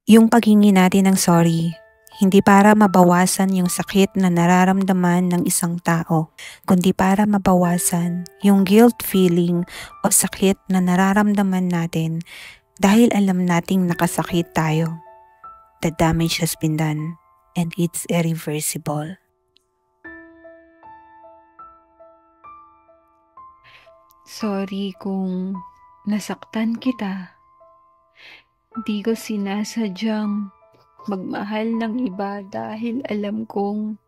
Yung paghingi natin ng sorry, hindi para mabawasan yung sakit na nararamdaman ng isang tao, kundi para mabawasan yung guilt feeling o sakit na nararamdaman natin dahil alam nating nakasakit tayo. The damage has been done and it's irreversible. Sorry kung nasaktan kita. Di ko sinasadyang magmahal ng iba dahil alam kong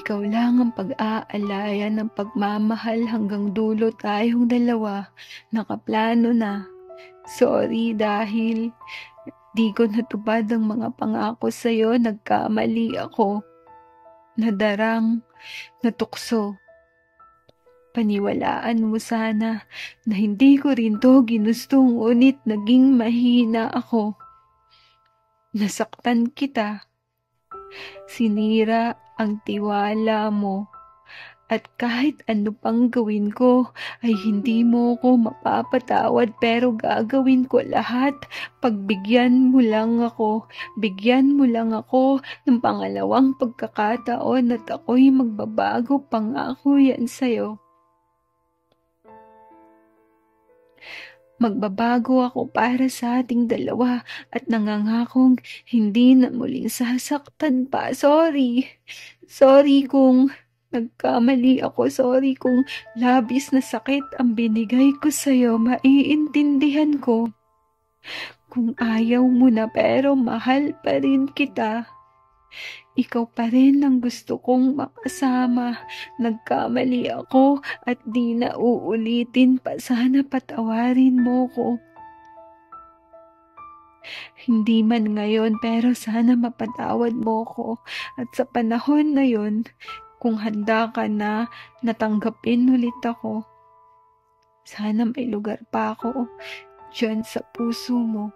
ikaw lang ang pag-aalaya ng pagmamahal hanggang dulo tayong dalawa. Nakaplano na. Sorry dahil di ko natupad ang mga pangako sa'yo. Nagkamali ako. Nadarang, natukso. Paniwalaan mo sana na hindi ko rin to ginusto, ngunit naging mahina ako. Nasaktan kita. Sinira ang tiwala mo. At kahit ano pang gawin ko, ay hindi mo ko mapapatawad, pero gagawin ko lahat. Pagbigyan mo lang ako, bigyan mo lang ako ng pangalawang pagkakataon at ako'y magbabago, pangako yan sa'yo. Magbabago ako para sa ating dalawa at nangangakong hindi na muling sasaktan pa. Sorry. Sorry kung nagkamali ako. Sorry kung labis na sakit ang binigay ko sa'yo. Maiintindihan ko kung ayaw mo na, pero mahal pa rin kita. Ikaw pa rin ang gusto kong makasama. Nagkamali ako at di na uulitin pa. Sana patawarin mo ko. Hindi man ngayon, pero sana mapatawad mo ko. At sa panahon na yun, kung handa ka na natanggapin ulit ako, sana may lugar pa ako dyan sa puso mo.